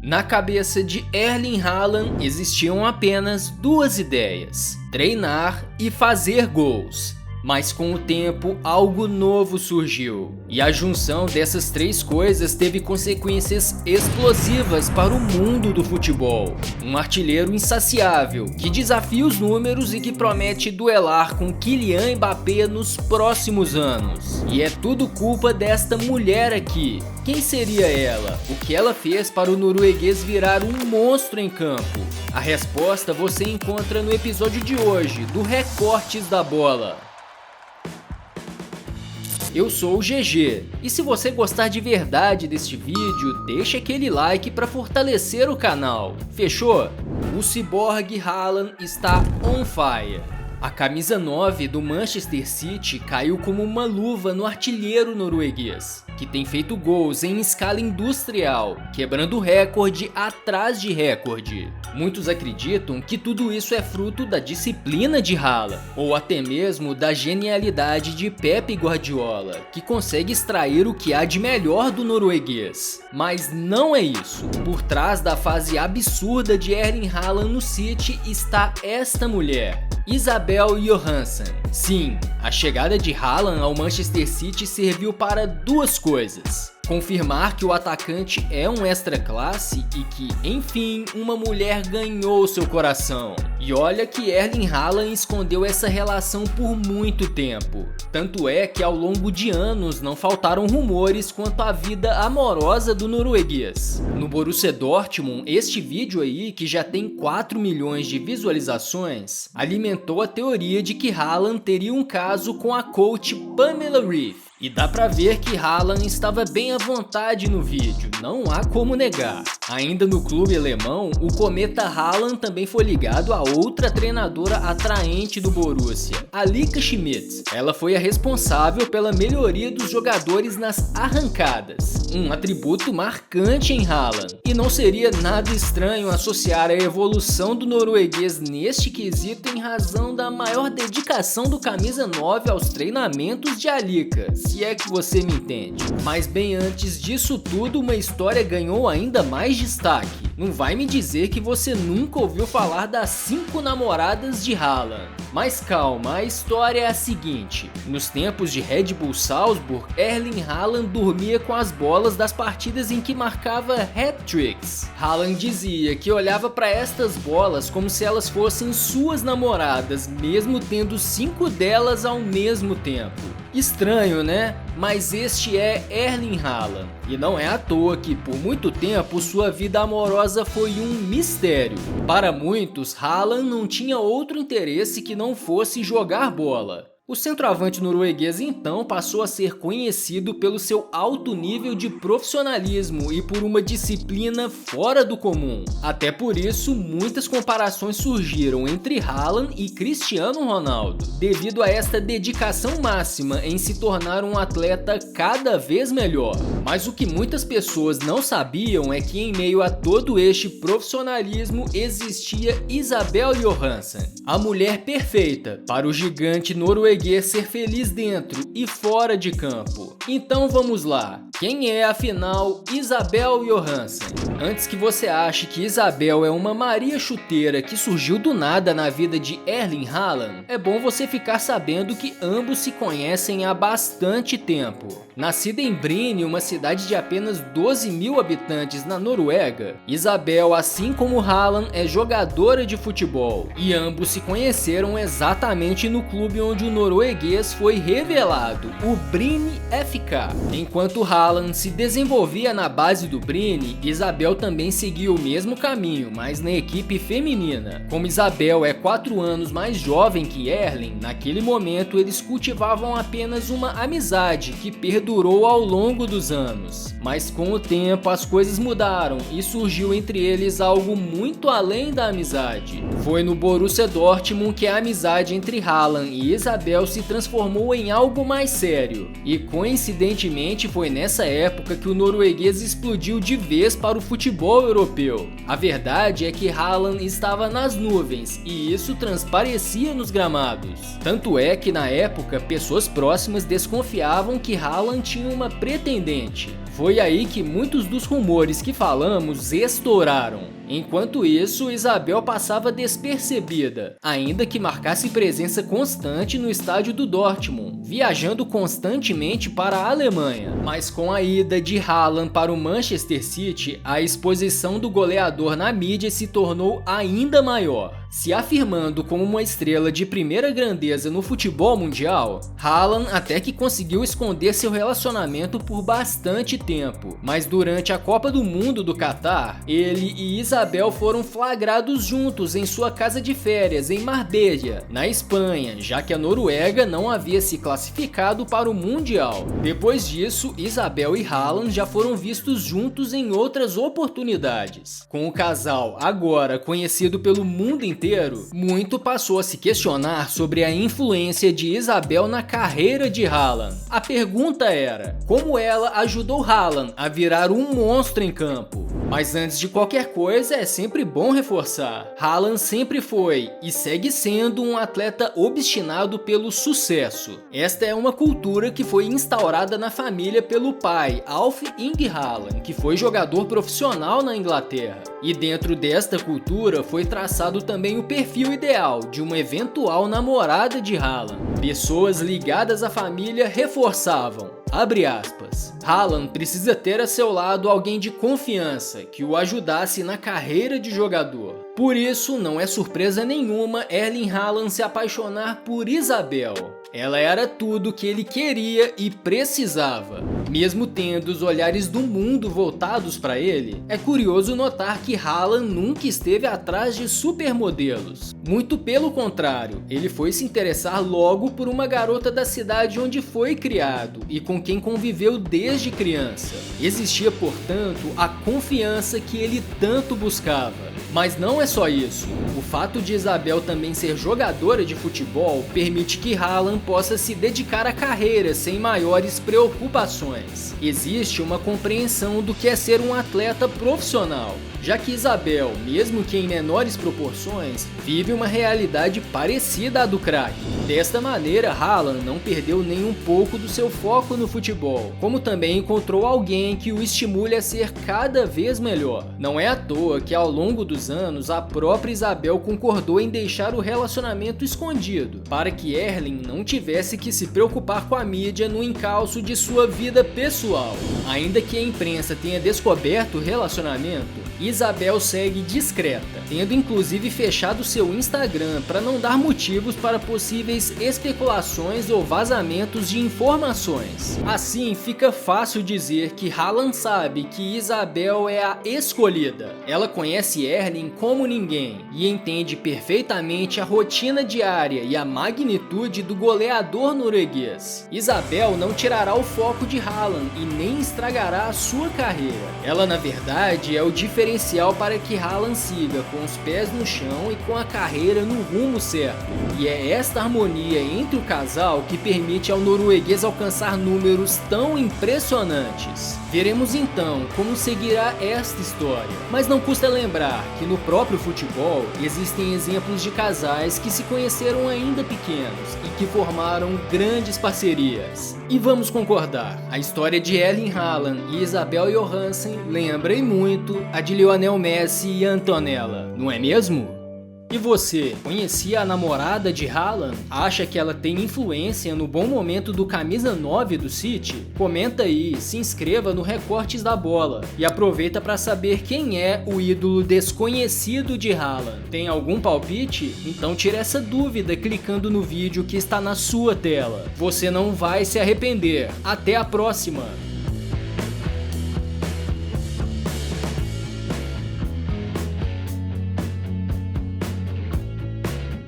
Na cabeça de Erling Haaland existiam apenas duas ideias: treinar e fazer gols. Mas com o tempo, algo novo surgiu. E a junção dessas três coisas teve consequências explosivas para o mundo do futebol. Um artilheiro insaciável, que desafia os números e que promete duelar com Kylian Mbappé nos próximos anos. E é tudo culpa desta mulher aqui. Quem seria ela? O que ela fez para o norueguês virar um monstro em campo? A resposta você encontra no episódio de hoje, do Recortes da Bola. Eu sou o GG, e se você gostar de verdade deste vídeo, deixa aquele like para fortalecer o canal, fechou? O ciborgue Haaland está on fire. A camisa 9 do Manchester City caiu como uma luva no artilheiro norueguês, que tem feito gols em escala industrial, quebrando recorde atrás de recorde. Muitos acreditam que tudo isso é fruto da disciplina de Haaland, ou até mesmo da genialidade de Pep Guardiola, que consegue extrair o que há de melhor do norueguês. Mas não é isso. Por trás da fase absurda de Erling Haaland no City está esta mulher, Isabel Johansen. Sim, a chegada de Haaland ao Manchester City serviu para duas coisas: confirmar que o atacante é um extra classe e que, enfim, uma mulher ganhou seu coração. E olha que Erling Haaland escondeu essa relação por muito tempo. Tanto é que ao longo de anos não faltaram rumores quanto à vida amorosa do norueguês. No Borussia Dortmund, este vídeo aí, que já tem 4 milhões de visualizações, alimentou a teoria de que Haaland teria um caso com a coach Pamela Reif. E dá pra ver que Haaland estava bem à vontade no vídeo, não há como negar. Ainda no clube alemão, o cometa Haaland também foi ligado a outra treinadora atraente do Borussia, Alika Schmidt. Ela foi a responsável pela melhoria dos jogadores nas arrancadas, um atributo marcante em Haaland. E não seria nada estranho associar a evolução do norueguês neste quesito em razão da maior dedicação do camisa 9 aos treinamentos de Alika, se é que você me entende. Mas bem antes disso tudo, uma história ganhou ainda mais destaque. Não vai me dizer que você nunca ouviu falar das 5 namoradas de Haaland. Mas calma, a história é a seguinte: nos tempos de Red Bull Salzburg, Erling Haaland dormia com as bolas das partidas em que marcava hat-tricks. Haaland dizia que olhava para estas bolas como se elas fossem suas namoradas, mesmo tendo 5 delas ao mesmo tempo. Estranho, né? Mas este é Erling Haaland. E não é à toa que por muito tempo sua vida amorosa foi um mistério. Para muitos, Haaland não tinha outro interesse que não fosse jogar bola. O centroavante norueguês então passou a ser conhecido pelo seu alto nível de profissionalismo e por uma disciplina fora do comum. Até por isso, muitas comparações surgiram entre Haaland e Cristiano Ronaldo, devido a esta dedicação máxima em se tornar um atleta cada vez melhor. Mas o que muitas pessoas não sabiam é que em meio a todo este profissionalismo existia Isabel Johansen, a mulher perfeita para o gigante norueguês ser feliz dentro e fora de campo. Então vamos lá. Quem é afinal Isabel Johansen? Antes que você ache que Isabel é uma Maria chuteira que surgiu do nada na vida de Erling Haaland, é bom você ficar sabendo que ambos se conhecem há bastante tempo. Nascida em Bryne, uma cidade de apenas 12 mil habitantes na Noruega, Isabel, assim como Haaland, é jogadora de futebol. E ambos se conheceram exatamente no clube onde o norueguês foi revelado, o Bryne FK. Enquanto Haaland se desenvolvia na base do Bryne, Isabel também seguiu o mesmo caminho, mas na equipe feminina. Como Isabel é 4 anos mais jovem que Erling, naquele momento eles cultivavam apenas uma amizade que perdurou ao longo dos anos. Mas com o tempo as coisas mudaram e surgiu entre eles algo muito além da amizade. Foi no Borussia Dortmund que a amizade entre Haaland e Isabel se transformou em algo mais sério. E coincidentemente foi nessa época que o norueguês explodiu de vez para o futebol europeu. A verdade é que Haaland estava nas nuvens e isso transparecia nos gramados. Tanto é que na época pessoas próximas desconfiavam que Haaland tinha uma pretendente. Foi aí que muitos dos rumores que falamos estouraram. Enquanto isso, Isabel passava despercebida, ainda que marcasse presença constante no estádio do Dortmund, viajando constantemente para a Alemanha. Mas com a ida de Haaland para o Manchester City, a exposição do goleador na mídia se tornou ainda maior. Se afirmando como uma estrela de primeira grandeza no futebol mundial, Haaland até que conseguiu esconder seu relacionamento por bastante tempo, mas durante a Copa do Mundo do Catar, ele e Isabel foram flagrados juntos em sua casa de férias em Marbella, na Espanha, já que a Noruega não havia se classificado para o Mundial. Depois disso, Isabel e Haaland já foram vistos juntos em outras oportunidades. Com o casal agora conhecido pelo mundo inteiro, muito passou a se questionar sobre a influência de Isabel na carreira de Haaland. A pergunta era, como ela ajudou Haaland a virar um monstro em campo? Mas antes de qualquer coisa, é sempre bom reforçar. Haaland sempre foi e segue sendo um atleta obstinado pelo sucesso. Esta é uma cultura que foi instaurada na família pelo pai, Alf Inge Haaland, que foi jogador profissional na Inglaterra. E dentro desta cultura foi traçado também o perfil ideal de uma eventual namorada de Haaland. Pessoas ligadas à família reforçavam, abre aspas, Haaland precisa ter a seu lado alguém de confiança que o ajudasse na carreira de jogador. Por isso, não é surpresa nenhuma Erling Haaland se apaixonar por Isabel. Ela era tudo que ele queria e precisava. Mesmo tendo os olhares do mundo voltados para ele, é curioso notar que Haaland nunca esteve atrás de supermodelos. Muito pelo contrário, ele foi se interessar logo por uma garota da cidade onde foi criado e com quem conviveu desde criança. Existia, portanto, a confiança que ele tanto buscava. Mas não é só isso. O fato de Isabel também ser jogadora de futebol permite que Haaland possa se dedicar à carreira sem maiores preocupações. Existe uma compreensão do que é ser um atleta profissional, já que Isabel, mesmo que em menores proporções, vive uma realidade parecida à do craque. Desta maneira, Haaland não perdeu nem um pouco do seu foco no futebol, como também encontrou alguém que o estimule a ser cada vez melhor. Não é à toa que ao longo dos anos a própria Isabel concordou em deixar o relacionamento escondido, para que Erling não tivesse que se preocupar com a mídia no encalço de sua vida pessoal. Ainda que a imprensa tenha descoberto o relacionamento, Isabel segue discreta, tendo inclusive fechado seu Instagram para não dar motivos para possíveis especulações ou vazamentos de informações. Assim, fica fácil dizer que Haaland sabe que Isabel é a escolhida. Ela conhece Erling como ninguém e entende perfeitamente a rotina diária e a magnitude do goleador norueguês. Isabel não tirará o foco de Haaland e nem estragará a sua carreira. Ela, na verdade, é o diferencial para que Haaland siga com os pés no chão e com a carreira no rumo certo. E é esta harmonia entre o casal que permite ao norueguês alcançar números tão impressionantes. Veremos então como seguirá esta história. Mas não custa lembrar que no próprio futebol existem exemplos de casais que se conheceram ainda pequenos e que formaram grandes parcerias. E vamos concordar, a história de Erling Haaland e Isabel Johansen lembra muito a de Lionel Messi e Antonella, não é mesmo? E você, conhecia a namorada de Haaland? Acha que ela tem influência no bom momento do camisa 9 do City? Comenta aí, se inscreva no Recortes da Bola e aproveita para saber quem é o ídolo desconhecido de Haaland. Tem algum palpite? Então tira essa dúvida clicando no vídeo que está na sua tela. Você não vai se arrepender. Até a próxima!